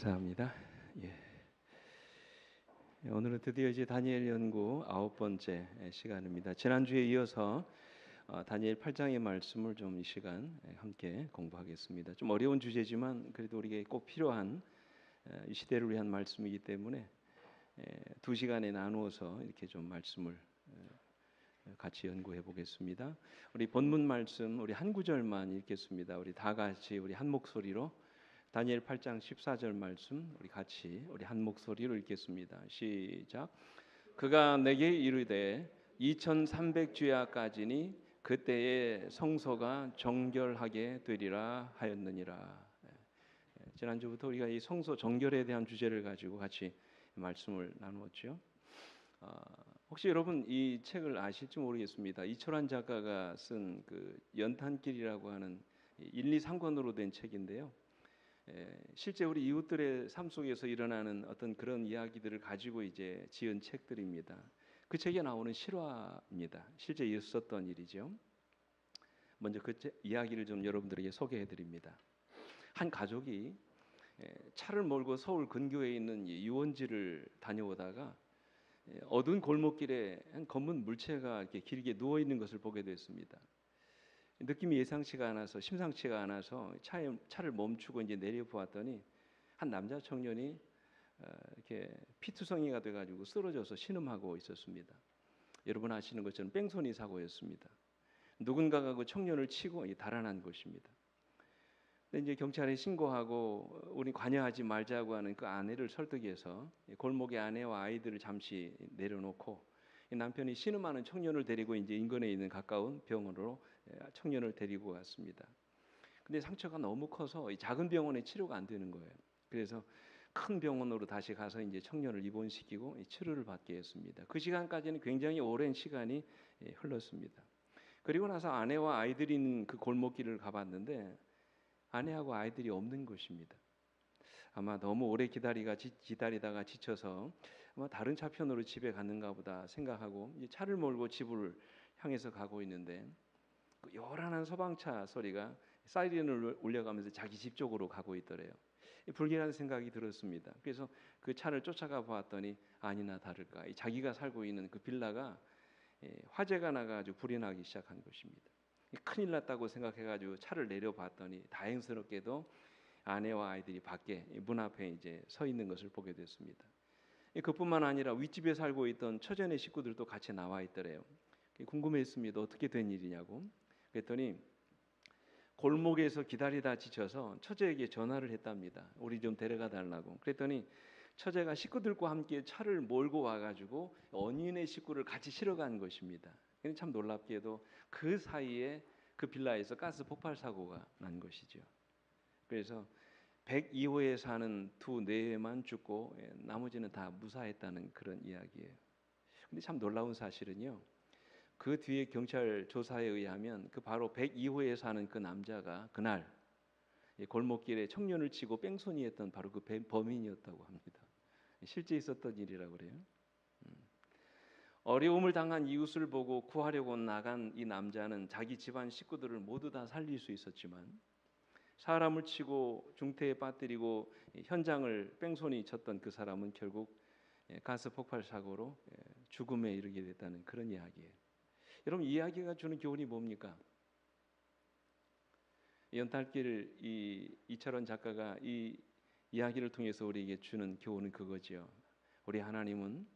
감사합니다. 예. 오늘은 드디어 이제 다니엘 연구 9번째 시간입니다. 지난주에 이어서 다니엘 8장의 말씀을 좀 이 시간 함께 공부하겠습니다. 좀 어려운 주제지만 그래도 우리에게 꼭 필요한 이 시대를 위한 말씀이기 때문에 2시간에 나누어서 이렇게 좀 말씀을 같이 연구해 보겠습니다. 우리 본문 말씀 우리 한 구절만 읽겠습니다. 우리 다 같이 우리 한 목소리로 다니엘 8장 14절 말씀 우리 한 목소리로 읽겠습니다. 시작. 그가 내게 이르되 2300주야까지니 그때에 성소가 정결하게 되리라 하였느니라. 지난주부터 우리가 이 성소 정결에 대한 주제를 가지고 같이 말씀을 나누었죠. 혹시 여러분 이 책을 아실지 모르겠습니다. 이철환 작가가 쓴 그 연탄길이라고 하는 1, 2, 3권으로 된 책인데요. 실제 우리 이웃들의 삶 속에서 일어나는 어떤 그런 이야기들을 가지고 이제 지은 책들입니다. 그 책에 나오는 실화입니다. 실제 있었던 일이죠. 먼저 그 이야기를 좀 여러분들에게 소개해 드립니다. 한 가족이 차를 몰고 서울 근교에 있는 유원지를 다녀오다가 어두운 골목길에 한 검은 물체가 이렇게 길게 누워 있는 것을 보게 됐습니다. 느낌이 예상치가 않아서 심상치가 않아서 차를 멈추고 이제 내려 보았더니 한 남자 청년이 이렇게 피투성이가 돼가지고 쓰러져서 신음하고 있었습니다. 여러분 아시는 것처럼 뺑소니 사고였습니다. 누군가가 그 청년을 치고 달아난 것입니다. 근데 이제 경찰에 신고하고 우리 관여하지 말자고 하는 그 아내를 설득해서 골목에 아내와 아이들을 잠시 내려놓고 남편이 신음하는 청년을 데리고 이제 인근에 있는 가까운 병원으로 청년을 데리고 갔습니다. 근데 상처가 너무 커서 이 작은 병원에 치료가 안 되는 거예요. 그래서 큰 병원으로 다시 가서 이제 청년을 입원시키고 치료를 받게 했습니다. 그 시간까지는 굉장히 오랜 시간이 흘렀습니다. 그리고 나서 아내와 아이들이 있는 그 골목길을 가봤는데 아내하고 아이들이 없는 것입니다. 아마 너무 오래 기다리다가 지쳐서 아마 다른 차편으로 집에 갔는가 보다 생각하고 이제 차를 몰고 집을 향해서 가고 있는데 그 요란한 소방차 소리가 사이렌을 울려가면서 자기 집 쪽으로 가고 있더래요. 불길한 생각이 들었습니다. 그래서 그 차를 쫓아가 보았더니 아니나 다를까 자기가 살고 있는 그 빌라가 화재가 나가지고 불이 나기 시작한 것입니다. 큰일 났다고 생각해가지고 차를 내려봤더니 다행스럽게도 아내와 아이들이 밖에 문 앞에 이제 서 있는 것을 보게 됐습니다. 그뿐만 아니라 윗집에 살고 있던 처제네 식구들도 같이 나와 있더래요. 궁금했습니다. 어떻게 된 일이냐고. 그랬더니 골목에서 기다리다 지쳐서 처제에게 전화를 했답니다. 우리 좀 데려가 달라고. 그랬더니 처제가 식구들과 함께 차를 몰고 와가지고 언니네 식구를 같이 실어 간 것입니다. 참 놀랍게도 그 사이에 그 빌라에서 가스 폭발 사고가 난 것이죠. 그래서 102호에 사는 두 내외만 죽고 나머지는 다 무사했다는 그런 이야기예요. 근데 참 놀라운 사실은요. 그 뒤에 경찰 조사에 의하면 그 바로 102호에 사는 그 남자가 그날 골목길에 청년을 치고 뺑소니했던 바로 그 범인이었다고 합니다. 실제 있었던 일이라고 그래요. 어려움을 당한 이웃을 보고 구하려고 나간 이 남자는 자기 집안 식구들을 모두 다 살릴 수 있었지만 사람을 치고 중태에 빠뜨리고 현장을 뺑소니 쳤던 그 사람은 결국 가스 폭발 사고로 죽음에 이르게 됐다는 그런 이야기예요. 여러분 이 이야기가 주는 교훈이 뭡니까? 연탄길 이철원 작가가 이 이야기를 통해서 우리에게 주는 교훈은 그거지요. 우리 하나님은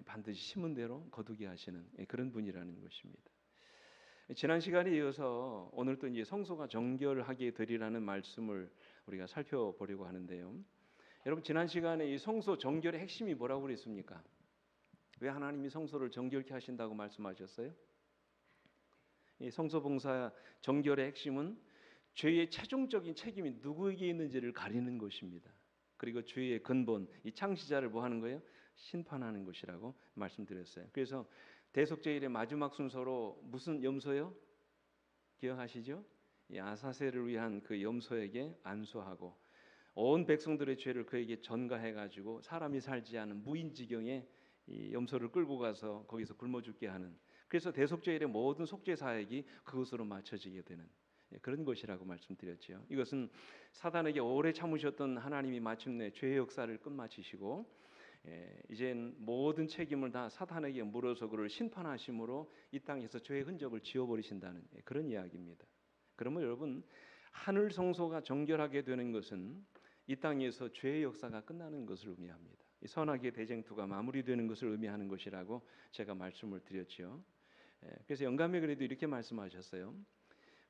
반드시 심은 대로 거두게 하시는 그런 분이라는 것입니다. 지난 시간에 이어서 오늘 또 이제 성소가 정결하게 되리라는 말씀을 우리가 살펴보려고 하는데요. 여러분 지난 시간에 이 성소 정결의 핵심이 뭐라고 그랬습니까? 왜 하나님이 성소를 정결케 하신다고 말씀하셨어요? 이 성소 봉사 정결의 핵심은 죄의 최종적인 책임이 누구에게 있는지를 가리는 것입니다. 그리고 죄의 근본, 이 창시자를 뭐 하는 거예요? 심판하는 것이라고 말씀드렸어요. 그래서 대속죄일의 마지막 순서로 무슨 염소요? 기억하시죠? 이 아사셀을 위한 그 염소에게 안수하고 온 백성들의 죄를 그에게 전가해가지고 사람이 살지 않은 무인지경에 이 염소를 끌고 가서 거기서 굶어 죽게 하는. 그래서 대속죄일의 모든 속죄 사역이 그것으로 맞춰지게 되는 그런 것이라고 말씀드렸죠. 이것은 사단에게 오래 참으셨던 하나님이 마침내 죄의 역사를 끝마치시고 이젠 모든 책임을 다 사탄에게 물어서 그를 심판하심으로 이 땅에서 죄의 흔적을 지워버리신다는 그런 이야기입니다. 그러면 여러분, 하늘 성소가 정결하게 되는 것은 이 땅에서 죄의 역사가 끝나는 것을 의미합니다. 이 선악의 대쟁투가 마무리되는 것을 의미하는 것이라고 제가 말씀을 드렸죠. 그래서 영감의 글에도 이렇게 말씀하셨어요.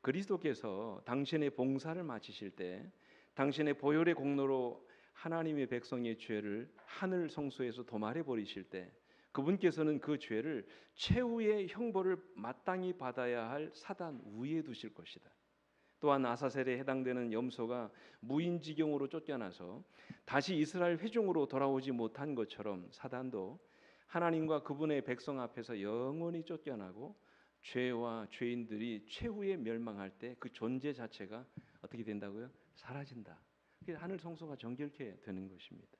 그리스도께서 당신의 봉사를 마치실 때 당신의 보혈의 공로로 하나님의 백성의 죄를 하늘 성소에서 도말해 버리실 때 그분께서는 그 죄를 최후의 형벌을 마땅히 받아야 할 사단 위에 두실 것이다. 또한 아사셀에 해당되는 염소가 무인지경으로 쫓겨나서 다시 이스라엘 회중으로 돌아오지 못한 것처럼 사단도 하나님과 그분의 백성 앞에서 영원히 쫓겨나고 죄와 죄인들이 최후에 멸망할 때 그 존재 자체가 어떻게 된다고요? 사라진다. 그래서 하늘 성소가 정결케 되는 것입니다.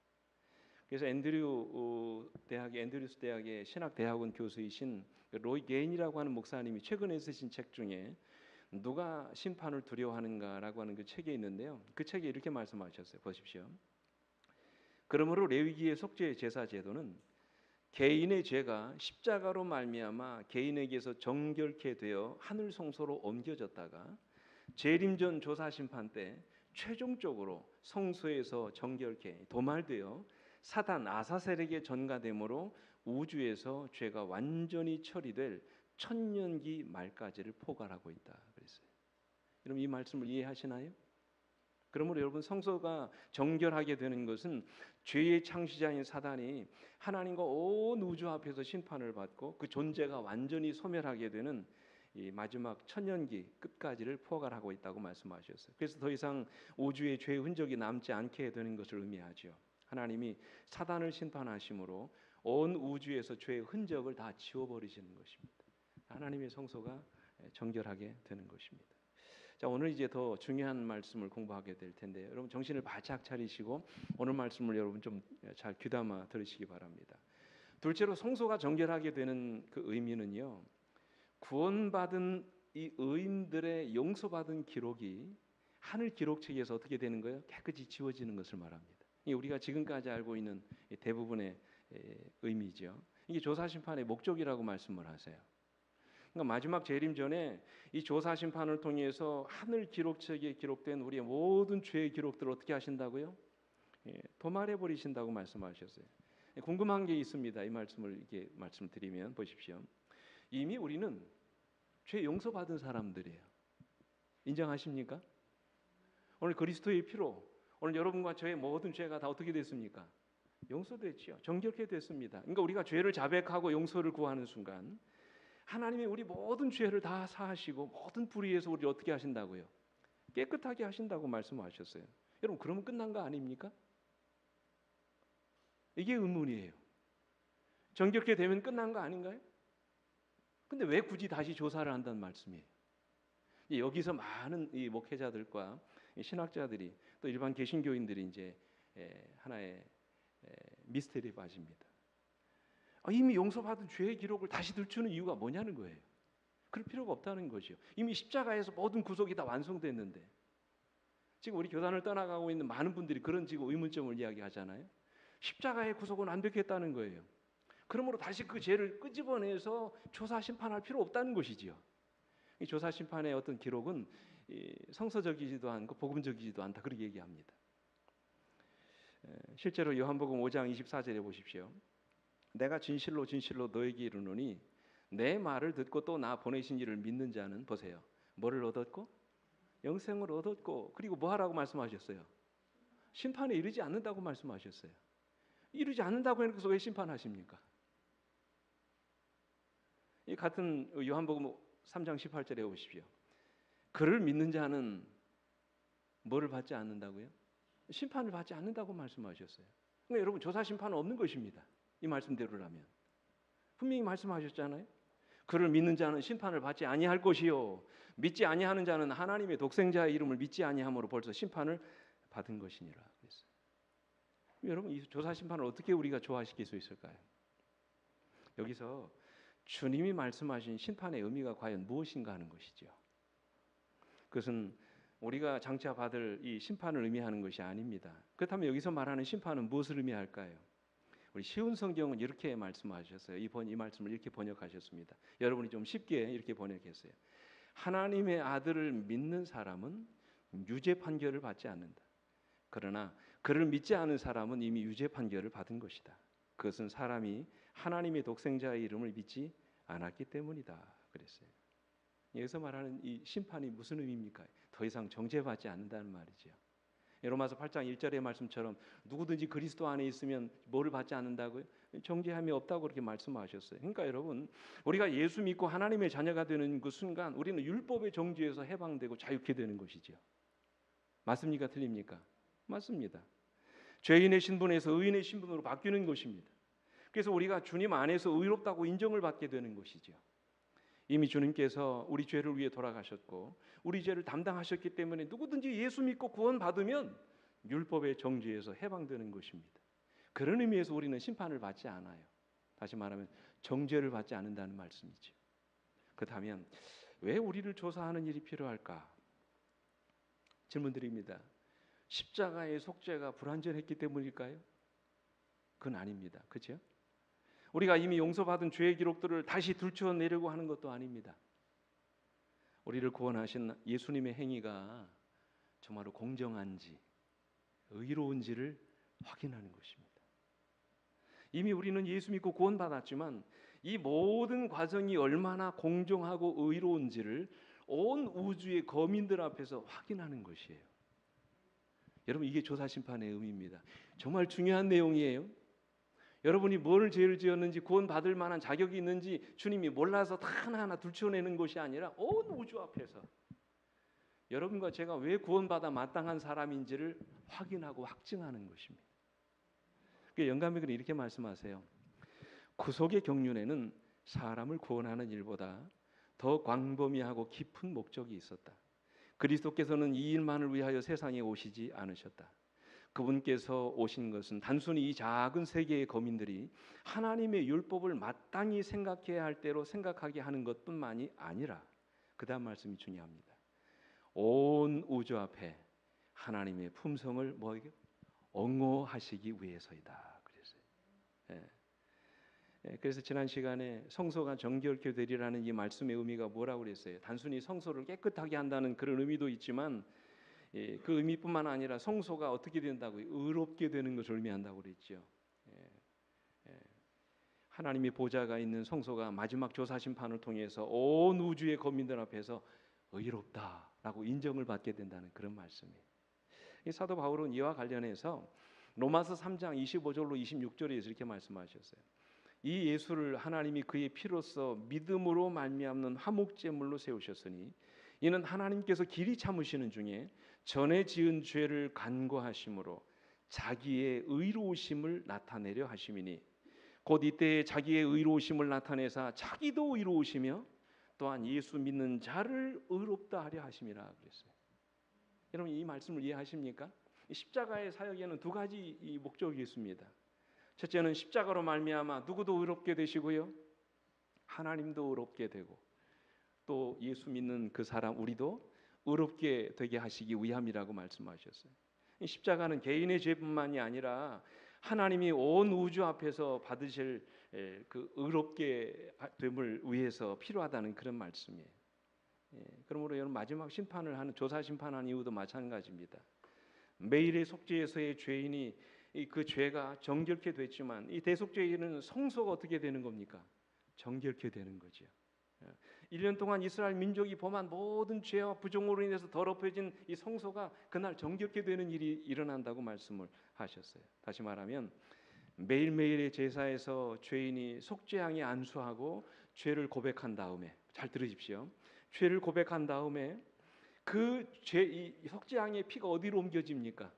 그래서 앤드류스 대학의 신학대학원 교수이신 로이 게인이라고 하는 목사님이 최근에 쓰신 책 중에 누가 심판을 두려워하는가라고 하는 그 책에 있는데요. 그 책에 이렇게 말씀하셨어요. 보십시오. 그러므로 레위기의 속죄 제사 제도는 개인의 죄가 십자가로 말미암아 개인에게서 정결케 되어 하늘 성소로 옮겨졌다가 재림전 조사 심판 때 최종적으로 성소에서 정결케 도말되어 사단 아사셀에게 전가됨으로 우주에서 죄가 완전히 처리될 천년기 말까지를 포괄하고 있다 그랬어요. 여러분 이 말씀을 이해하시나요? 그러므로 여러분 성소가 정결하게 되는 것은 죄의 창시자인 사단이 하나님과 온 우주 앞에서 심판을 받고 그 존재가 완전히 소멸하게 되는 이 마지막 천년기 끝까지를 포괄하고 있다고 말씀하셨어요. 그래서 더 이상 우주의 죄의 흔적이 남지 않게 되는 것을 의미하죠. 하나님이 사단을 심판하심으로 온 우주에서 죄의 흔적을 다 지워버리시는 것입니다. 하나님의 성소가 정결하게 되는 것입니다. 자, 오늘 이제 더 중요한 말씀을 공부하게 될 텐데 여러분 정신을 바짝 차리시고 오늘 말씀을 여러분 좀 잘 귀담아 들으시기 바랍니다. 둘째로 성소가 정결하게 되는 그 의미는요. 구원받은 이 의인들의 용서받은 기록이 하늘 기록책에서 어떻게 되는 거예요? 깨끗이 지워지는 것을 말합니다. 이게 우리가 지금까지 알고 있는 대부분의 의미죠. 이게 조사 심판의 목적이라고 말씀을 하세요. 그러니까 마지막 재림 전에 이 조사 심판을 통해서 하늘 기록책에 기록된 우리의 모든 죄의 기록들을 어떻게 하신다고요? 도말해 버리신다고 말씀하셨어요. 궁금한 게 있습니다. 이 말씀을 이렇게 말씀드리면 보십시오. 이미 우리는 죄 용서받은 사람들이에요. 인정하십니까? 오늘 그리스도의 피로 오늘 여러분과 저의 모든 죄가 다 어떻게 됐습니까? 용서됐지요. 정결케 됐습니다. 그러니까 우리가 죄를 자백하고 용서를 구하는 순간 하나님이 우리 모든 죄를 다 사하시고 모든 불의에서 우리를 어떻게 하신다고요? 깨끗하게 하신다고 말씀하셨어요. 여러분 그러면 끝난 거 아닙니까? 이게 의문이에요. 정결케 되면 끝난 거 아닌가요? 근데 왜 굳이 다시 조사를 한다는 말씀이에요? 여기서 많은 이 목회자들과 신학자들이 또 일반 개신교인들이 이제 하나의 미스터리에 빠집니다. 이미 용서받은 죄의 기록을 다시 들추는 이유가 뭐냐는 거예요. 그럴 필요가 없다는 거죠. 이미 십자가에서 모든 구속이 다 완성됐는데 지금 우리 교단을 떠나가고 있는 많은 분들이 그런 지금 의문점을 이야기하잖아요. 십자가의 구속은 완벽했다는 거예요. 그러므로 다시 그 죄를 끄집어내서 조사 심판할 필요 없다는 것이지요. 이 조사 심판의 어떤 기록은 성서적이지도 않고 복음적이지도 않다 그렇게 얘기합니다. 실제로 요한복음 5장 24절에 보십시오. 내가 진실로 진실로 너에게 이르노니 내 말을 듣고 또 나 보내신 이를 믿는 자는 보세요. 뭐를 얻었고? 영생을 얻었고 그리고 뭐 하라고 말씀하셨어요? 심판에 이르지 않는다고 말씀하셨어요. 이르지 않는다고 해서 왜 심판하십니까? 이 같은 요한복음 3장 18절에 보십시오. 그를 믿는 자는 뭐를 받지 않는다고요? 심판을 받지 않는다고 말씀하셨어요. 그러니까 여러분 조사 심판은 없는 것입니다. 이 말씀대로라면 분명히 말씀하셨잖아요. 그를 믿는 자는 심판을 받지 아니할 것이요 믿지 아니하는 자는 하나님의 독생자의 이름을 믿지 아니함으로 벌써 심판을 받은 것이니라 그랬어요. 여러분 이 조사 심판을 어떻게 우리가 조화시킬 수 있을까요? 여기서 주님이 말씀하신 심판의 의미가 과연 무엇인가 하는 것이죠. 그것은 우리가 장차 받을 이 심판을 의미하는 것이 아닙니다. 그렇다면 여기서 말하는 심판은 무엇을 의미할까요? 우리 쉬운 성경은 이렇게 말씀하셨어요. 이 말씀을 이렇게 번역하셨습니다. 여러분이 좀 쉽게 이렇게 번역했어요. 하나님의 아들을 믿는 사람은 유죄 판결을 받지 않는다. 그러나 그를 믿지 않은 사람은 이미 유죄 판결을 받은 것이다. 그것은 사람이 하나님의 독생자의 이름을 믿지 않았기 때문이다. 그랬어요. 여기서 말하는 이 심판이 무슨 의미입니까? 더 이상 정죄받지 않는다는 말이죠. 로마서 8장 1절의 말씀처럼 누구든지 그리스도 안에 있으면 뭐를 받지 않는다고요? 정죄함이 없다고 그렇게 말씀하셨어요. 그러니까 여러분, 우리가 예수 믿고 하나님의 자녀가 되는 그 순간 우리는 율법의 정죄에서 해방되고 자유케 되는 것이죠. 맞습니까? 틀립니까? 맞습니다. 죄인의 신분에서 의인의 신분으로 바뀌는 것입니다. 그래서 우리가 주님 안에서 의롭다고 인정을 받게 되는 것이죠. 이미 주님께서 우리 죄를 위해 돌아가셨고 우리 죄를 담당하셨기 때문에 누구든지 예수 믿고 구원받으면 율법의 정죄에서 해방되는 것입니다. 그런 의미에서 우리는 심판을 받지 않아요. 다시 말하면 정죄를 받지 않는다는 말씀이죠. 그렇다면 왜 우리를 조사하는 일이 필요할까? 질문 드립니다. 십자가의 속죄가 불완전했기 때문일까요? 그건 아닙니다. 그렇죠? 우리가 이미 용서받은 죄의 기록들을 다시 들추어내려고 하는 것도 아닙니다. 우리를 구원하신 예수님의 행위가 정말로 공정한지 의로운지를 확인하는 것입니다. 이미 우리는 예수 믿고 구원받았지만 이 모든 과정이 얼마나 공정하고 의로운지를 온 우주의 거민들 앞에서 확인하는 것이에요. 여러분, 이게 조사심판의 의미입니다. 정말 중요한 내용이에요. 여러분이 뭘 죄를 지었는지 구원받을 만한 자격이 있는지 주님이 몰라서 다 하나하나 들춰내는 것이 아니라 온 우주 앞에서 여러분과 제가 왜 구원받아 마땅한 사람인지를 확인하고 확증하는 것입니다. 영감님은 이렇게 말씀하세요. 구속의 경륜에는 사람을 구원하는 일보다 더 광범위하고 깊은 목적이 있었다. 그리스도께서는 이 일만을 위하여 세상에 오시지 않으셨다. 그분께서 오신 것은 단순히 이 작은 세계의 거민들이 하나님의 율법을 마땅히 생각해야 할 대로 생각하게 하는 것뿐만이 아니라 그 다음 말씀이 중요합니다. 온 우주 앞에 하나님의 품성을 옹호하시기 위해서이다. 그랬어요. 그래서 지난 시간에 성소가 정결케 되리라는 이 말씀의 의미가 뭐라고 그랬어요? 단순히 성소를 깨끗하게 한다는 그런 의미도 있지만 그 의미뿐만 아니라 성소가 어떻게 된다고요? 의롭게 되는 것을 의미한다고 그랬죠. 하나님의 보좌가 있는 성소가 마지막 조사 심판을 통해서 온 우주의 거민들 앞에서 의롭다라고 인정을 받게 된다는 그런 말씀이에요. 사도 바울은 이와 관련해서 로마서 3장 25절로 26절에서 이렇게 말씀하셨어요. 이 예수를 하나님이 그의 피로써 믿음으로 말미암는 화목제물로 세우셨으니 이는 하나님께서 길이 참으시는 중에 전에 지은 죄를 간구하심으로 자기의 의로우심을 나타내려 하심이니 곧 이때에 자기의 의로우심을 나타내사 자기도 의로우시며 또한 예수 믿는 자를 의롭다 하려 하심이라 그랬어요. 여러분, 이 말씀을 이해하십니까? 십자가의 사역에는 두 가지 이 목적이 있습니다. 첫째는 십자가로 말미암아 누구도 의롭게 되시고요, 하나님도 의롭게 되고 또 예수 믿는 그 사람 우리도 의롭게 되게 하시기 위함이라고 말씀하셨어요. 십자가는 개인의 죄뿐만이 아니라 하나님이 온 우주 앞에서 받으실 그 의롭게 됨을 위해서 필요하다는 그런 말씀이에요. 그러므로 여러분, 마지막 심판을 하는 조사 심판하는 이유도 마찬가지입니다. 매일의 속죄에서의 죄인이 그 죄가 정결케 됐지만 이 대속죄인은 성소가 어떻게 되는 겁니까? 정결케 되는 거죠. 1년 동안 이스라엘 민족이 범한 모든 죄와 부정으로 인해서 더럽혀진 이 성소가 그날 정결케 되는 일이 일어난다고 말씀을 하셨어요. 다시 말하면 매일매일의 제사에서 죄인이 속죄양에 안수하고 죄를 고백한 다음에, 잘 들으십시오, 죄를 고백한 다음에 그 죄, 이 속죄양의 피가 어디로 옮겨집니까?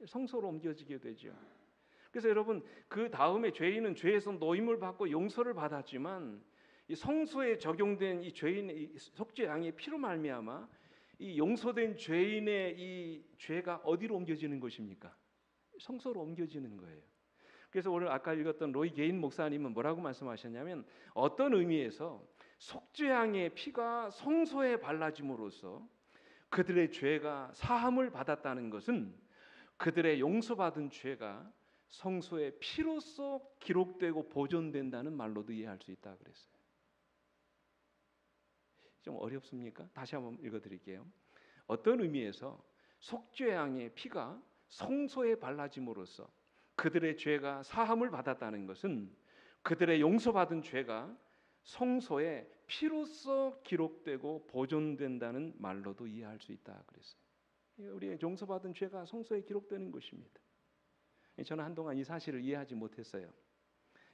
성소로 옮겨지게 되죠. 그래서 여러분, 그 다음에 죄인은 죄에서 노임을 받고 용서를 받았지만 이 성소에 적용된 이 죄인의 이 속죄양의 피로 말미암아 이 용서된 죄인의 이 죄가 어디로 옮겨지는 것입니까? 성소로 옮겨지는 거예요. 그래서 오늘 아까 읽었던 로이 게인 목사님은 뭐라고 말씀하셨냐면, 어떤 의미에서 속죄양의 피가 성소에 발라짐으로써 그들의 죄가 사함을 받았다는 것은 그들의 용서받은 죄가 성소의 피로써 기록되고 보존된다는 말로도 이해할 수 있다 그랬어요. 좀 어렵습니까? 다시 한번 읽어드릴게요. 어떤 의미에서 속죄양의 피가 성소에 발라짐으로써 그들의 죄가 사함을 받았다는 것은 그들의 용서받은 죄가 성소에 피로써 기록되고 보존된다는 말로도 이해할 수 있다 그랬어요. 우리의 용서받은 죄가 성소에 기록되는 것입니다. 저는 한동안 이 사실을 이해하지 못했어요.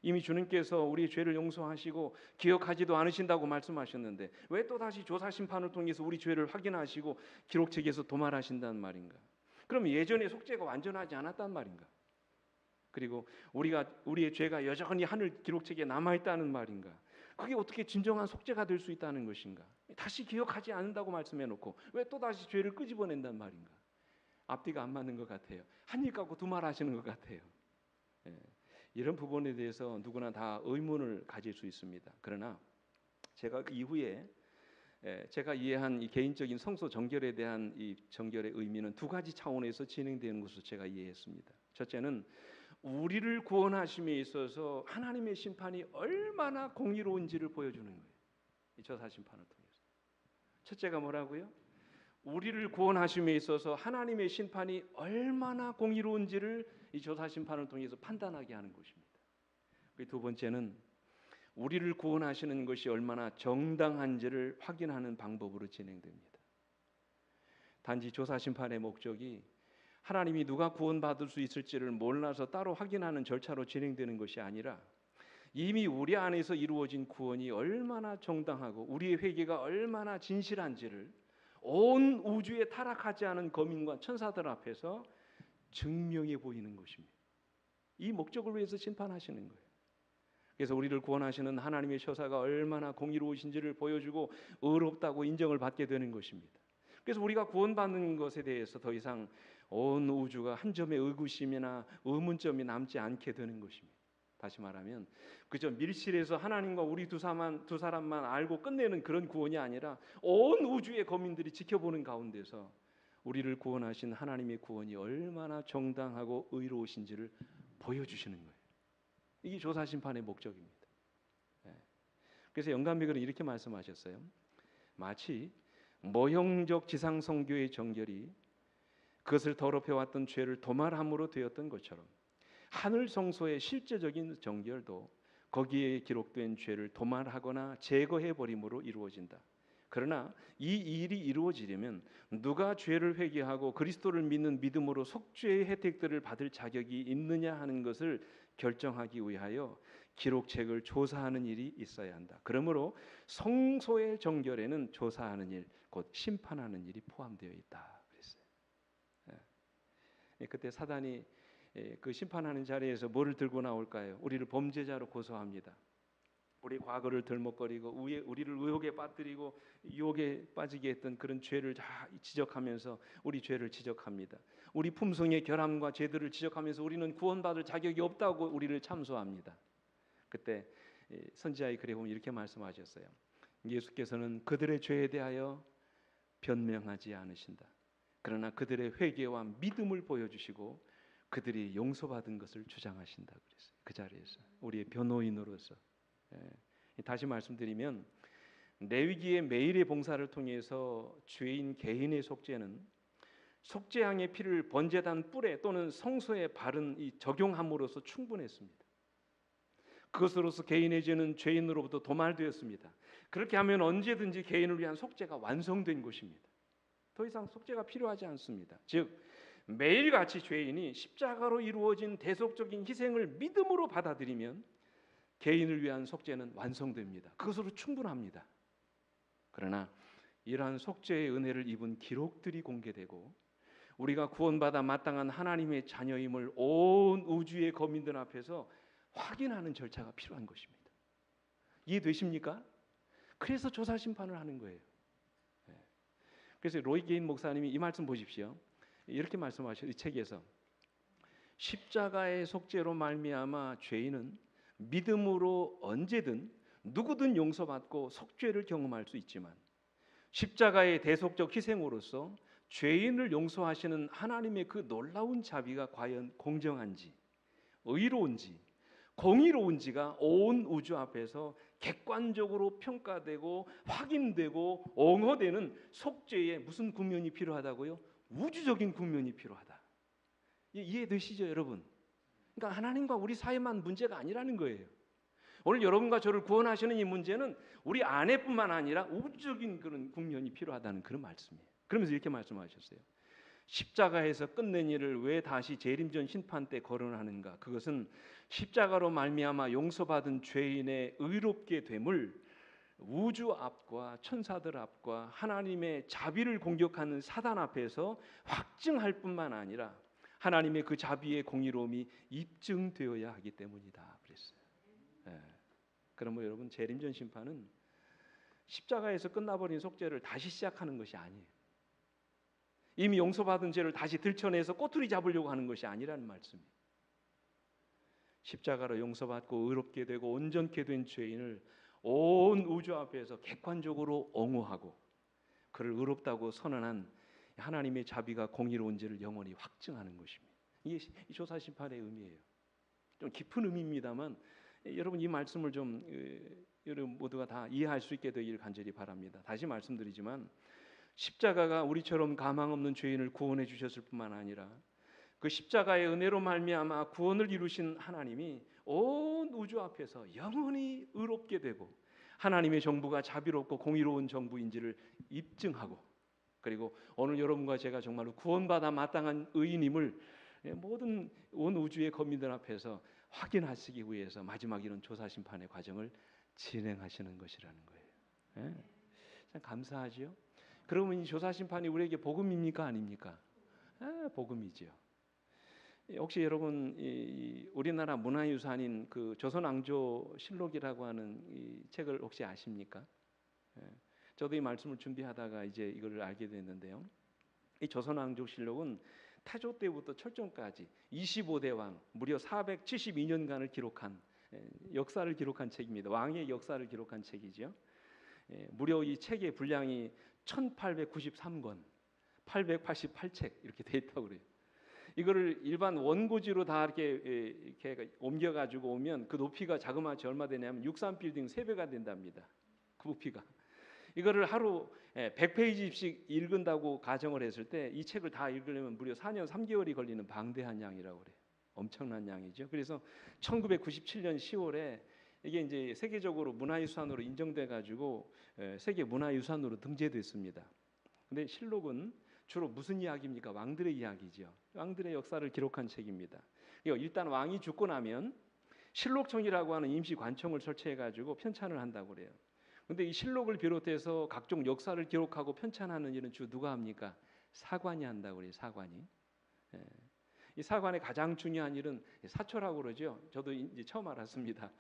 이미 주님께서 우리의 죄를 용서하시고 기억하지도 않으신다고 말씀하셨는데 왜 또다시 조사심판을 통해서 우리 죄를 확인하시고 기록책에서 도말하신다는 말인가? 그럼 예전의 속죄가 완전하지 않았단 말인가? 그리고 우리의 죄가 여전히 하늘 기록책에 남아있다는 말인가? 그게 어떻게 진정한 속죄가 될 수 있다는 것인가? 다시 기억하지 않는다고 말씀해놓고 왜 또다시 죄를 끄집어낸단 말인가? 앞뒤가 안 맞는 것 같아요. 한 입 갖고 두 말 하시는 것 같아요. 이런 부분에 대해서 누구나 다 의문을 가질 수 있습니다. 그러나 제가 그 이후에 제가 이해한 이 개인적인 성소 정결에 대한 이 정결의 의미는 두 가지 차원에서 진행되는 것으로 제가 이해했습니다. 첫째는 우리를 구원하심에 있어서 하나님의 심판이 얼마나 공의로운지를 보여주는 거예요. 이 저사 심판을 통해서. 첫째가 뭐라고요? 우리를 구원하심에 있어서 하나님의 심판이 얼마나 공의로운지를 이 조사 심판을 통해서 판단하게 하는 것입니다. 두 번째는 우리를 구원하시는 것이 얼마나 정당한지를 확인하는 방법으로 진행됩니다. 단지 조사 심판의 목적이 하나님이 누가 구원받을 수 있을지를 몰라서 따로 확인하는 절차로 진행되는 것이 아니라 이미 우리 안에서 이루어진 구원이 얼마나 정당하고 우리의 회개가 얼마나 진실한지를 온 우주에 타락하지 않은 거민과 천사들 앞에서 증명해 보이는 것입니다. 이 목적을 위해서 심판하시는 거예요. 그래서 우리를 구원하시는 하나님의 처사가 얼마나 공의로우신지를 보여주고 의롭다고 인정을 받게 되는 것입니다. 그래서 우리가 구원받는 것에 대해서 더 이상 온 우주가 한 점의 의구심이나 의문점이 남지 않게 되는 것입니다. 다시 말하면 그저 밀실에서 하나님과 우리 두 사람만 알고 끝내는 그런 구원이 아니라 온 우주의 거민들이 지켜보는 가운데서 우리를 구원하신 하나님의 구원이 얼마나 정당하고 의로우신지를 보여주시는 거예요. 이게 조사심판의 목적입니다. 그래서 영감비글은 이렇게 말씀하셨어요. 마치 모형적 지상성교의 정결이 그것을 더럽혀왔던 죄를 도말함으로 되었던 것처럼 하늘 성소의 실제적인 정결도 거기에 기록된 죄를 도말하거나 제거해 버림으로 이루어진다. 그러나 이 일이 이루어지려면 누가 죄를 회개하고 그리스도를 믿는 믿음으로 속죄의 혜택들을 받을 자격이 있느냐 하는 것을 결정하기 위하여 기록책을 조사하는 일이 있어야 한다. 그러므로 성소의 정결에는 조사하는 일, 곧 심판하는 일이 포함되어 있다. 그랬어요. 그때 사단이 그 심판하는 자리에서 뭐를 들고 나올까요? 우리를 범죄자로 고소합니다. 우리 과거를 들먹거리고 우리를 의혹에 빠뜨리고 유혹에 빠지게 했던 그런 죄를 다 지적하면서 우리 죄를 지적합니다. 우리 품성의 결함과 죄들을 지적하면서 우리는 구원받을 자격이 없다고 우리를 참소합니다. 그때 선지자의 글에 보면 이렇게 말씀하셨어요. 예수께서는 그들의 죄에 대하여 변명하지 않으신다. 그러나 그들의 회개와 믿음을 보여주시고 그들이 용서받은 것을 주장하신다 그랬어요. 그 자리에서 우리의 변호인으로서. 다시 말씀드리면 레위기의 매일의 봉사를 통해서 죄인 개인의 속죄는 속죄양의 피를 번제단 뿔에 또는 성소에 바른 이 적용함으로써 충분했습니다. 그것으로서 개인의 죄는 죄인으로부터 도말되었습니다. 그렇게 하면 언제든지 개인을 위한 속죄가 완성된 것입니다. 더 이상 속죄가 필요하지 않습니다. 즉 매일같이 죄인이 십자가로 이루어진 대속적인 희생을 믿음으로 받아들이면 개인을 위한 속죄는 완성됩니다. 그것으로 충분합니다. 그러나 이러한 속죄의 은혜를 입은 기록들이 공개되고 우리가 구원받아 마땅한 하나님의 자녀임을 온 우주의 거민들 앞에서 확인하는 절차가 필요한 것입니다. 이해되십니까? 그래서 조사 심판을 하는 거예요. 그래서 로이 게인 목사님이 이 말씀 보십시오. 이렇게 말씀하셔요. 이 책에서 십자가의 속죄로 말미암아 죄인은 믿음으로 언제든 누구든 용서받고 속죄를 경험할 수 있지만 십자가의 대속적 희생으로서 죄인을 용서하시는 하나님의 그 놀라운 자비가 과연 공정한지, 의로운지, 공의로운지가 온 우주 앞에서 객관적으로 평가되고 확인되고 옹호되는 속죄의 무슨 국면이 필요하다고요? 우주적인 국면이 필요하다. 이해되시죠, 여러분? 그러니까 하나님과 우리 사이만 문제가 아니라는 거예요. 오늘 여러분과 저를 구원하시는 이 문제는 우리 안에뿐만 아니라 우주적인 그런 국면이 필요하다는 그런 말씀이에요. 그러면서 이렇게 말씀하셨어요. 십자가에서 끝낸 일을 왜 다시 재림전 심판 때 거론하는가? 그것은 십자가로 말미암아 용서받은 죄인의 의롭게 됨을 우주 앞과 천사들 앞과 하나님의 자비를 공격하는 사단 앞에서 확증할 뿐만 아니라 하나님의 그 자비의 공의로움이 입증되어야 하기 때문이다 그랬어요. 예. 그러면 여러분, 재림전 심판은 십자가에서 끝나버린 속죄를 다시 시작하는 것이 아니에요. 이미 용서받은 죄를 다시 들춰내서 꼬투리 잡으려고 하는 것이 아니라는 말씀이에요. 십자가로 용서받고 의롭게 되고 온전케 된 죄인을 온 우주 앞에서 객관적으로 옹호하고 그를 의롭다고 선언한 하나님의 자비가 공의로운지를 영원히 확증하는 것입니다. 이게 조사심판의 의미예요. 좀 깊은 의미입니다만 여러분, 이 말씀을 좀 여러분 모두가 다 이해할 수 있게 되기를 간절히 바랍니다. 다시 말씀드리지만 십자가가 우리처럼 가망 없는 죄인을 구원해 주셨을 뿐만 아니라 그 십자가의 은혜로 말미암아 구원을 이루신 하나님이 온 우주 앞에서 영원히 의롭게 되고 하나님의 정부가 자비롭고 공의로운 정부인지를 입증하고, 그리고 오늘 여러분과 제가 정말로 구원받아 마땅한 의인임을 모든 온 우주의 거민들 앞에서 확인하시기 위해서 마지막 이런 조사심판의 과정을 진행하시는 것이라는 거예요. 예? 참 감사하죠. 그러면 이 조사심판이 우리에게 복음입니까, 아닙니까? 복음이죠. 혹시 여러분 이 우리나라 문화유산인 그 조선왕조실록이라고 하는 이 책을 혹시 아십니까? 저도 이 말씀을 준비하다가 이제 이걸 알게 됐는데요. 이 조선왕조실록은 태조 때부터 철종까지 25대 왕 무려 472년간을 기록한 역사를 기록한 책입니다. 왕의 역사를 기록한 책이죠. 무려 이 책의 분량이 1893권, 888책 이렇게 돼 있다고 그래요. 이거를 일반 원고지로 다 이렇게 옮겨 가지고 오면 그 높이가 자그마치 얼마 되냐면 63빌딩 3배가 된답니다. 그 부피가. 이거를 하루 100페이지씩 읽은다고 가정을 했을 때 이 책을 다 읽으려면 무려 4년 3개월이 걸리는 방대한 양이라고 그래요. 엄청난 양이죠. 그래서 1997년 10월에 이게 이제 세계적으로 문화유산으로 인정돼 가지고 세계 문화유산으로 등재됐습니다. 근데 실록은 주로 무슨 이야기입니까? 왕들의 이야기죠. 왕들의 역사를 기록한 책입니다. 일단 왕이 죽고 나면 실록청이라고 하는 임시 관청을 설치해 가지고 편찬을 한다고 그래요. 근데 이 실록을 비롯해서 각종 역사를 기록하고 편찬하는 일은 주 누가 합니까? 사관이 한다고 그래요. 사관이. 이 사관의 가장 중요한 일은 사초라고 그러죠. 저도 이제 처음 알았습니다.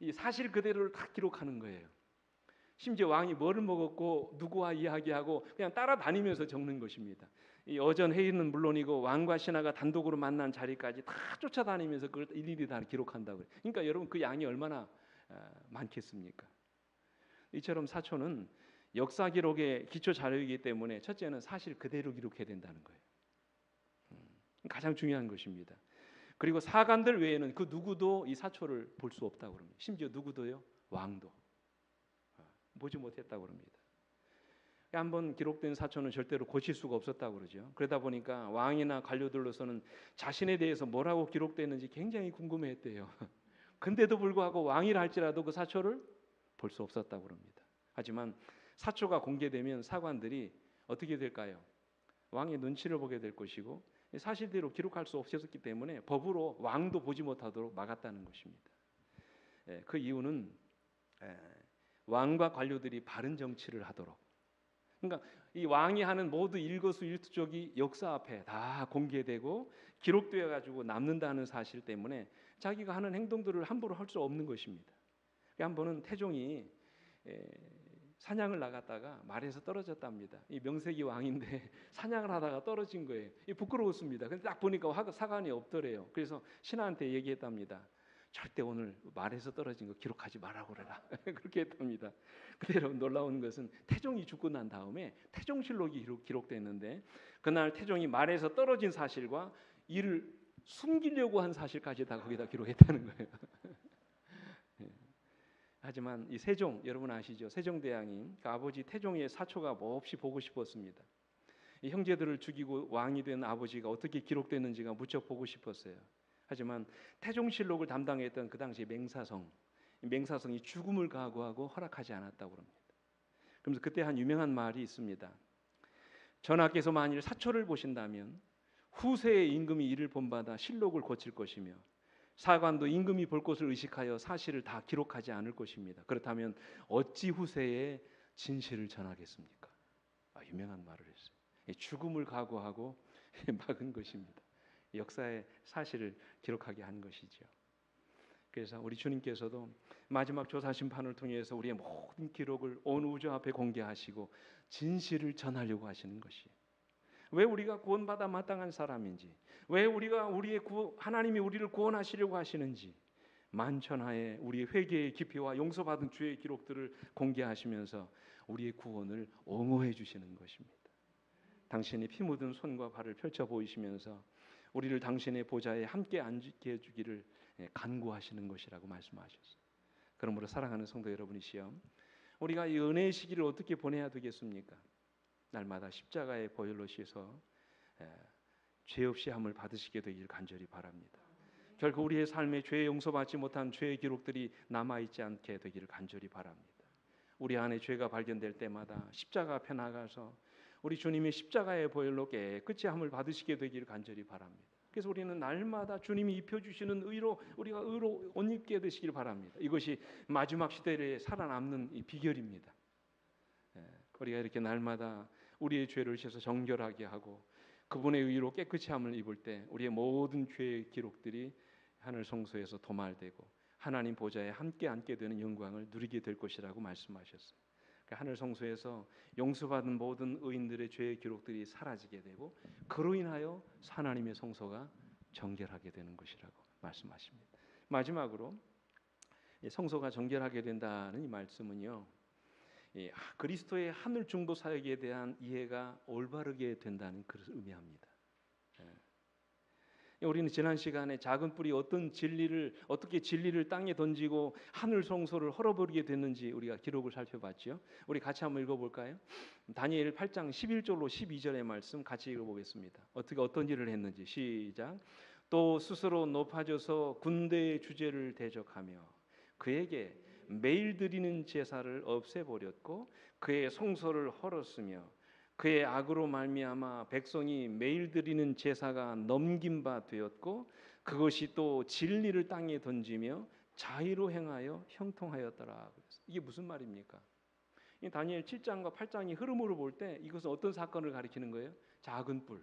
이 사실 그대로를 다 기록하는 거예요. 심지어 왕이 뭐를 먹었고 누구와 이야기하고 그냥 따라다니면서 적는 것입니다. 이 어전 회의는 물론이고 왕과 신하가 단독으로 만난 자리까지 다 쫓아다니면서 그걸 일일이 다 기록한다고 그래요. 그러니까 여러분, 그 양이 얼마나 많겠습니까? 이처럼 사초는 역사 기록의 기초 자료이기 때문에 첫째는 사실 그대로 기록해야 된다는 거예요. 가장 중요한 것입니다. 그리고 사관들 외에는 그 누구도 이 사초를 볼 수 없다고 합니다. 심지어 누구도요? 왕도 보지 못했다고 합니다. 한번 기록된 사초는 절대로 고칠 수가 없었다고 그러죠. 그러다 보니까 왕이나 관료들로서는 자신에 대해서 뭐라고 기록됐는지 굉장히 궁금해했대요. 근데도 불구하고 왕이라 할지라도 그 사초를 볼 수 없었다고 합니다. 하지만 사초가 공개되면 사관들이 어떻게 될까요? 왕의 눈치를 보게 될 것이고 사실대로 기록할 수 없었기 때문에 법으로 왕도 보지 못하도록 막았다는 것입니다. 그 이유는 왕과 관료들이 바른 정치를 하도록. 그러니까 이 왕이 하는 모두 일거수일투족이 역사 앞에 다 공개되고 기록되어 가지고 남는다는 사실 때문에 자기가 하는 행동들을 함부로 할 수 없는 것입니다. 한 번은 태종이 사냥을 나갔다가 말에서 떨어졌답니다. 이 명색이 왕인데 사냥을 하다가 떨어진 거예요. 부끄러웠습니다. 근데 딱 보니까 사관이 없더래요. 그래서 신하한테 얘기했답니다. 절대 오늘 말에서 떨어진 거 기록하지 말라고 그래라. 그렇게 했답니다. 근데 여러분 놀라운 것은 태종이 죽고 난 다음에 태종실록이 기록됐는데 그날 태종이 말에서 떨어진 사실과 이를 숨기려고 한 사실까지 다 거기다 기록했다는 거예요. 하지만 이 세종 여러분 아시죠? 세종대왕이 그 아버지 태종의 사초가 몹시 보고 싶었습니다. 이 형제들을 죽이고 왕이 된 아버지가 어떻게 기록됐는지가 무척 보고 싶었어요. 하지만 태종실록을 담당했던 그 당시 맹사성이 죽음을 각오하고 허락하지 않았다고 합니다. 그러면서 그때 한 유명한 말이 있습니다. 전하께서 만일 사초를 보신다면 후세의 임금이 이를 본받아 실록을 고칠 것이며 사관도 임금이 볼 것을 의식하여 사실을 다 기록하지 않을 것입니다. 그렇다면 어찌 후세에 진실을 전하겠습니까? 유명한 말을 했어요. 죽음을 각오하고 막은 것입니다. 역사의 사실을 기록하게 한 것이죠. 그래서 우리 주님께서도 마지막 조사 심판을 통해서 우리의 모든 기록을 온 우주 앞에 공개하시고 진실을 전하려고 하시는 것이에요. 왜 우리가 구원받아 마땅한 사람인지, 왜 하나님이 우리를 구원하시려고 하시는지 만천하에 우리의 회개의 깊이와 용서받은 죄의 기록들을 공개하시면서 우리의 구원을 옹호해 주시는 것입니다. 당신이 피 묻은 손과 발을 펼쳐 보이시면서 우리를 당신의 보좌에 함께 앉게 해주기를 간구하시는 것이라고 말씀하셨어요. 그러므로 사랑하는 성도 여러분이시여, 우리가 이 은혜의 시기를 어떻게 보내야 되겠습니까? 날마다 십자가의 보혈로 씻어 죄 없이 함을 받으시게 되길 간절히 바랍니다. 결국 우리의 삶에 죄 용서받지 못한 죄의 기록들이 남아있지 않게 되기를 간절히 바랍니다. 우리 안에 죄가 발견될 때마다 십자가 앞에 나가서 우리 주님의 십자가의 보혈로 깨끗이 함을 받으시게 되기를 간절히 바랍니다. 그래서 우리는 날마다 주님이 입혀주시는 의로 우리가 의로 옷 입게 되시길 바랍니다. 이것이 마지막 시대에 살아남는 이 비결입니다. 우리가 이렇게 날마다 우리의 죄를 씻어 정결하게 하고 그분의 의로 깨끗이 함을 입을 때 우리의 모든 죄의 기록들이 하늘 성소에서 도말되고 하나님 보좌에 함께 앉게 되는 영광을 누리게 될 것이라고 말씀하셨어요. 하늘 성소에서 용서받은 모든 의인들의 죄의 기록들이 사라지게 되고 그로 인하여 하나님의 성소가 정결하게 되는 것이라고 말씀하십니다. 마지막으로 성소가 정결하게 된다는 이 말씀은요, 그리스도의 하늘 중보 사역에 대한 이해가 올바르게 된다는 것을 의미합니다. 우리는 지난 시간에 작은 뿔이 어떻게 진리를 땅에 던지고 하늘 성소를 헐어버리게 됐는지 우리가 기록을 살펴봤죠. 우리 같이 한번 읽어볼까요? 다니엘 8장 11절로 12절의 말씀 같이 읽어보겠습니다. 어떤 일을 했는지 시작. 또 스스로 높아져서 군대의 주제를 대적하며 그에게 매일 드리는 제사를 없애버렸고 그의 성소를 헐었으며 그의 악으로 말미암아 백성이 매일 드리는 제사가 넘긴 바 되었고 그것이 또 진리를 땅에 던지며 자의로 행하여 형통하였더라. 이게 무슨 말입니까? 이 다니엘 7장과 8장의 흐름으로 볼 때 이것은 어떤 사건을 가리키는 거예요? 작은 뿔.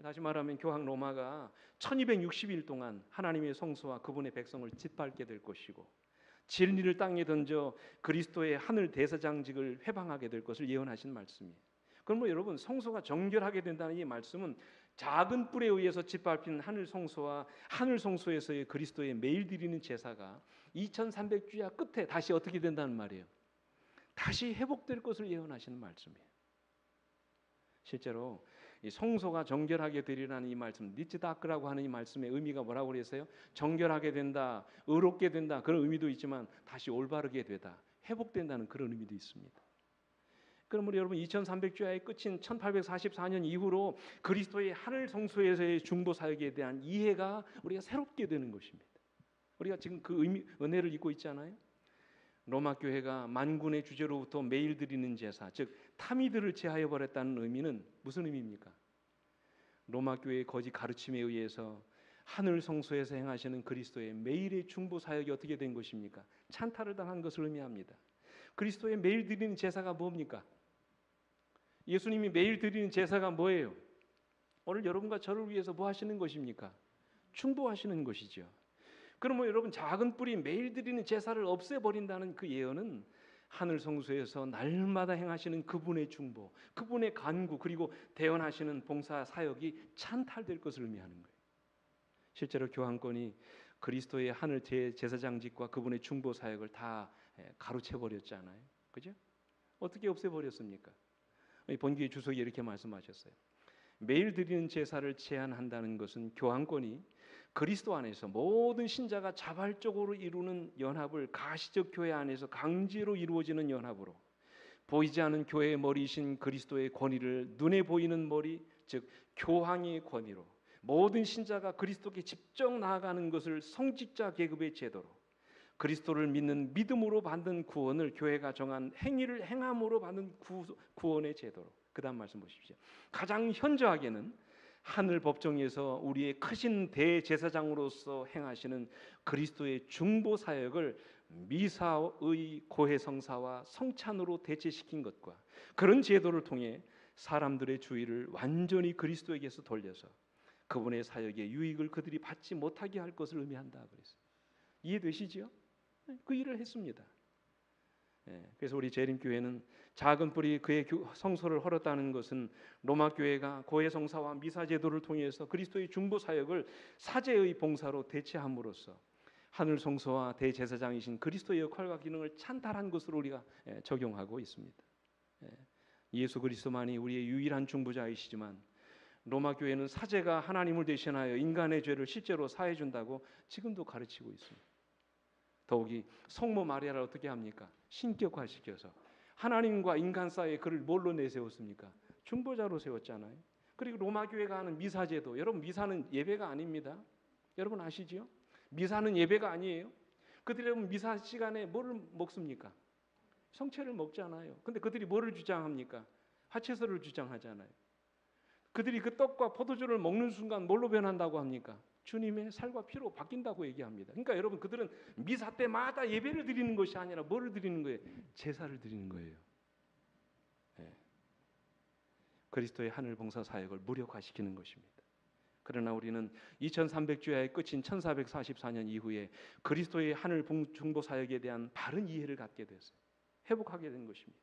다시 말하면 교황 로마가 1260일 동안 하나님의 성소와 그분의 백성을 짓밟게 될 것이고 진리를 땅에 던져 그리스도의 하늘 대사장직을 회방하게 될 것을 예언하신 말씀이에요. 그럼 여러분 성소가 정결하게 된다는 이 말씀은 작은 뿔에 의해서 짓밟힌 하늘 성소와 하늘 성소에서의 그리스도의 매일 드리는 제사가 2300주야 끝에 다시 어떻게 된다는 말이에요? 다시 회복될 것을 예언하시는 말씀이에요. 실제로 이 성소가 정결하게 되리라는 이 말씀, 니츠다크라고 하는 이 말씀의 의미가 뭐라고 그랬어요? 정결하게 된다, 의롭게 된다 그런 의미도 있지만 다시 올바르게 되다, 회복된다는 그런 의미도 있습니다. 그러므로 여러분 2300주야의 끝인 1844년 이후로 그리스도의 하늘 성소에서의 중보 사역에 대한 이해가 우리가 새롭게 되는 것입니다. 우리가 지금 그 은혜를 잊고 있잖아요. 로마 교회가 만군의 주제로부터 매일 드리는 제사, 즉 타미들을 제하여 버렸다는 의미는 무슨 의미입니까? 로마 교회의 거짓 가르침에 의해서 하늘 성소에서 행하시는 그리스도의 매일의 중보 사역이 어떻게 된 것입니까? 찬탈을 당한 것을 의미합니다. 그리스도의 매일 드리는 제사가 뭡니까? 예수님이 매일 드리는 제사가 뭐예요? 오늘 여러분과 저를 위해서 뭐 하시는 것입니까? 중보하시는 것이죠. 그러면 여러분 작은 뿔이 매일 드리는 제사를 없애버린다는 그 예언은 하늘 성소에서 날마다 행하시는 그분의 중보, 그분의 간구 그리고 대언하시는 봉사 사역이 찬탈될 것을 의미하는 거예요. 실제로 교황권이 그리스도의 하늘 제사장직과 그분의 중보 사역을 다 가로채 버렸잖아요. 그죠? 어떻게 없애 버렸습니까? 본교의 주석이 이렇게 말씀하셨어요. 매일 드리는 제사를 제한한다는 것은 교황권이 그리스도 안에서 모든 신자가 자발적으로 이루는 연합을 가시적 교회 안에서 강제로 이루어지는 연합으로 보이지 않는 교회의 머리이신 그리스도의 권위를 눈에 보이는 머리, 즉 교황의 권위로 모든 신자가 그리스도께 직접 나아가는 것을 성직자 계급의 제도로, 그리스도를 믿는 믿음으로 받는 구원을 교회가 정한 행위를 행함으로 받는 구원의 제도로. 그 다음 말씀 보십시오. 가장 현저하게는 하늘 법정에서 우리의 크신 대제사장으로서 행하시는 그리스도의 중보 사역을 미사의 고해성사와 성찬으로 대체시킨 것과 그런 제도를 통해 사람들의 주의를 완전히 그리스도에게서 돌려서 그분의 사역의 유익을 그들이 받지 못하게 할 것을 의미한다 그랬어요. 이해되시죠? 그 일을 했습니다. 그래서 우리 재림교회는 작은 뿌리 그의 성소를 헐었다는 것은 로마 교회가 고해성사와 미사제도를 통해서 그리스도의 중보 사역을 사제의 봉사로 대체함으로써 하늘 성소와 대제사장이신 그리스도의 역할과 기능을 찬탈한 것으로 우리가 적용하고 있습니다. 예수 그리스도만이 우리의 유일한 중보자이시지만 로마 교회는 사제가 하나님을 대신하여 인간의 죄를 실제로 사해 준다고 지금도 가르치고 있습니다. 더욱이 성모 마리아를 어떻게 합니까? 신격화시켜서 하나님과 인간 사이에 그를 뭘로 내세웠습니까? 중보자로 세웠잖아요. 그리고 로마 교회가 하는 미사제도, 여러분 미사는 예배가 아닙니다. 여러분 아시지요? 미사는 예배가 아니에요. 그들이 여러분 미사 시간에 뭐를 먹습니까? 성체를 먹잖아요. 근데 그들이 뭐를 주장합니까? 화채소를 주장하잖아요. 그들이 그 떡과 포도주를 먹는 순간 뭘로 변한다고 합니까? 주님의 살과 피로 바뀐다고 얘기합니다. 그러니까 여러분 그들은 미사 때마다 예배를 드리는 것이 아니라 뭐를 드리는 거예요? 제사를 드리는 거예요. 그리스도의 하늘 봉사 사역을 무력화시키는 것입니다. 그러나 우리는 2300주야의 끝인 1444년 이후에 그리스도의 하늘 중보 사역에 대한 바른 이해를 갖게 됐어요. 회복하게 된 것입니다.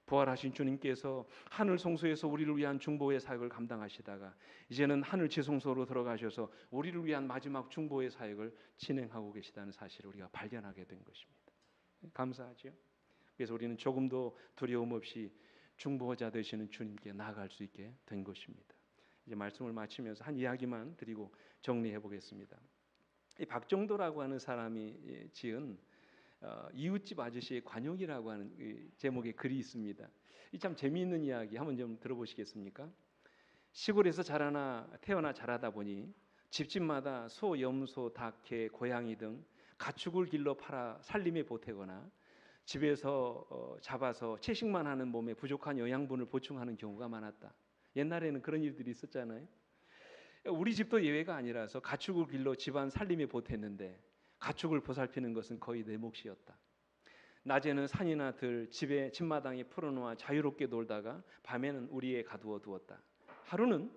부활하신 주님께서 하늘 성소에서 우리를 위한 중보의 사역을 감당하시다가 이제는 하늘 지성소로 들어가셔서 우리를 위한 마지막 중보의 사역을 진행하고 계시다는 사실을 우리가 발견하게 된 것입니다. 감사하죠? 그래서 우리는 조금도 두려움 없이 중보자 되시는 주님께 나아갈 수 있게 된 것입니다. 이제 말씀을 마치면서 한 이야기만 드리고 정리해 보겠습니다. 이 박정도라고 하는 사람이 지은 이웃집 아저씨의 관용이라고 하는 제목의 글이 있습니다. 이 참 재미있는 이야기 한번 좀 들어보시겠습니까? 시골에서 태어나 자라다 보니 집집마다 소, 염소, 닭, 개, 고양이 등 가축을 길러 팔아 살림에 보태거나 집에서 잡아서 채식만 하는 몸에 부족한 영양분을 보충하는 경우가 많았다. 옛날에는 그런 일들이 있었잖아요. 우리 집도 예외가 아니라서 가축을 길러 집안 살림에 보탰는데 가축을 보살피는 것은 거의 내 몫이었다. 낮에는 산이나 들, 집의 집마당에 풀어놓아 자유롭게 놀다가 밤에는 우리에 가두어 두었다. 하루는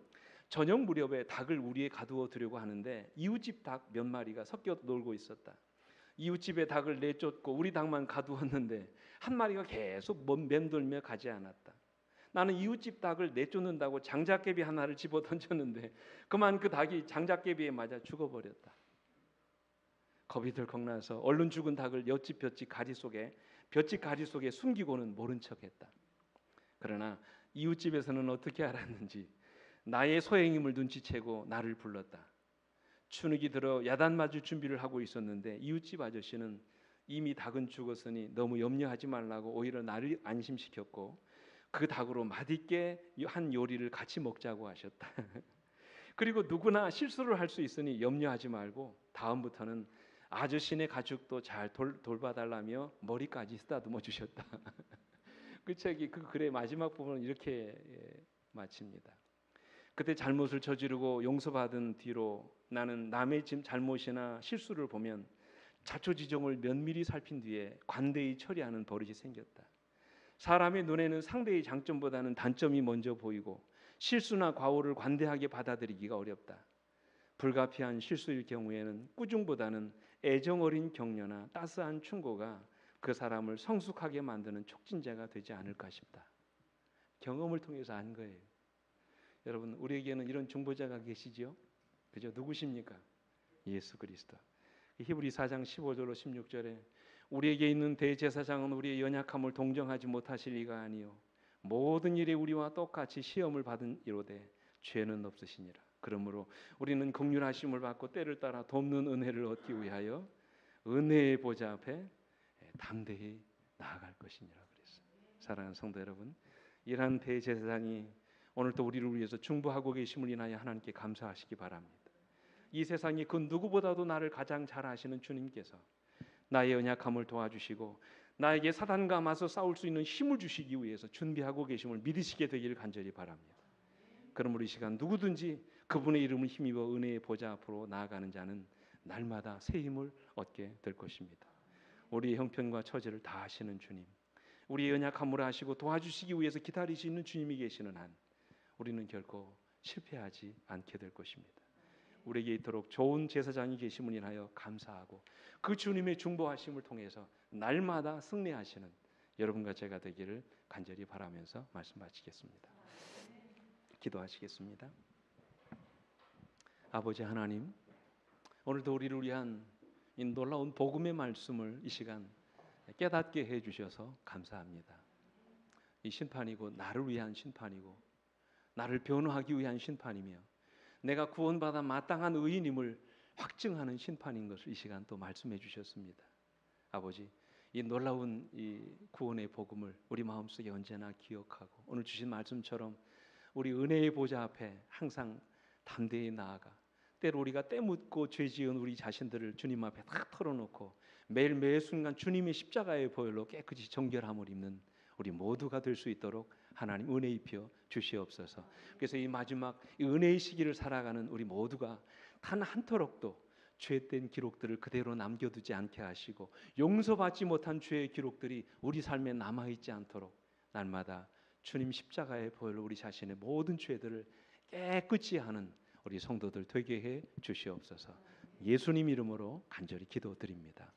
저녁 무렵에 닭을 우리에 가두어 두려고 하는데 이웃집 닭 몇 마리가 섞여 놀고 있었다. 이웃집의 닭을 내쫓고 우리 닭만 가두었는데 한 마리가 계속 맴돌며 가지 않았다. 나는 이웃집 닭을 내쫓는다고 장작개비 하나를 집어 던졌는데 그만 그 닭이 장작개비에 맞아 죽어버렸다. 겁이 덜컥 나서 얼른 죽은 닭을 옆집 볏짚 가지 속에 숨기고는 모른 척했다. 그러나 이웃집에서는 어떻게 알았는지 나의 소행임을 눈치채고 나를 불렀다. 추녁이 들어 야단 맞을 준비를 하고 있었는데 이웃집 아저씨는 이미 닭은 죽었으니 너무 염려하지 말라고 오히려 나를 안심시켰고 그 닭으로 맛있게 한 요리를 같이 먹자고 하셨다. 그리고 누구나 실수를 할 수 있으니 염려하지 말고 다음부터는 아저씨네 가축도 잘 돌봐달라며 머리까지 쓰다듬어 주셨다. 그 책이 그 글의 마지막 부분은 이렇게 마칩니다. 그때 잘못을 저지르고 용서받은 뒤로 나는 남의 잘못이나 실수를 보면 자초지종을 면밀히 살핀 뒤에 관대히 처리하는 버릇이 생겼다. 사람의 눈에는 상대의 장점보다는 단점이 먼저 보이고 실수나 과오를 관대하게 받아들이기가 어렵다. 불가피한 실수일 경우에는 꾸중보다는 애정 어린 격려나 따스한 충고가 그 사람을 성숙하게 만드는 촉진제가 되지 않을까 싶다. 경험을 통해서 안 거예요. 여러분 우리에게는 이런 중보자가 계시죠? 그죠? 누구십니까? 예수 그리스도. 히브리 4장 15절로 16절에 우리에게 있는 대제사장은 우리의 연약함을 동정하지 못하실 리가 아니요 모든 일에 우리와 똑같이 시험을 받은 이로되 죄는 없으시니라. 그러므로 우리는 긍휼하심을 받고 때를 따라 돕는 은혜를 얻기 위하여 은혜의 보좌 앞에 담대히 나아갈 것이니라 그랬어요. 사랑하는 성도 여러분, 이러한 대제사장이 오늘 또 우리를 위해서 중보하고 계심을 인하여 하나님께 감사하시기 바랍니다. 이 세상에 그 누구보다도 나를 가장 잘 아시는 주님께서 나의 연약함을 도와주시고 나에게 사단과 맞서 싸울 수 있는 힘을 주시기 위해서 준비하고 계심을 믿으시게 되기를 간절히 바랍니다. 그러므로 이 시간 누구든지 그분의 이름을 힘입어 은혜의 보좌 앞으로 나아가는 자는 날마다 새 힘을 얻게 될 것입니다. 우리의 형편과 처지를 다 아시는 주님, 우리의 연약함을 아시고 도와주시기 위해서 기다리시는 주님이 계시는 한 우리는 결코 실패하지 않게 될 것입니다. 우리에게 이토록 좋은 제사장이 계심을 인하여 감사하고 그 주님의 중보하심을 통해서 날마다 승리하시는 여러분과 제가 되기를 간절히 바라면서 말씀 마치겠습니다. 기도하시겠습니다. 아버지 하나님, 오늘도 우리를 위한 이 놀라운 복음의 말씀을 이 시간 깨닫게 해주셔서 감사합니다. 이 심판이고 나를 위한 심판이고 나를 변호하기 위한 심판이며 내가 구원받아 마땅한 의인임을 확증하는 심판인 것을 이 시간 또 말씀해 주셨습니다. 아버지, 이 놀라운 이 구원의 복음을 우리 마음속에 언제나 기억하고 오늘 주신 말씀처럼 우리 은혜의 보좌 앞에 항상 담대히 나아가 때로 우리가 때묻고 죄 지은 우리 자신들을 주님 앞에 다 털어놓고 매일 매 순간 주님의 십자가의 보혈로 깨끗이 정결함을 입는 우리 모두가 될 수 있도록 하나님 은혜 입혀 주시옵소서. 그래서 이 마지막 이 은혜의 시기를 살아가는 우리 모두가 단 한터럭도 죄된 기록들을 그대로 남겨두지 않게 하시고 용서받지 못한 죄의 기록들이 우리 삶에 남아있지 않도록 날마다 주님 십자가의 보혈로 우리 자신의 모든 죄들을 깨끗이 하는 우리 성도들 되게 해 주시옵소서. 예수님 이름으로 간절히 기도드립니다.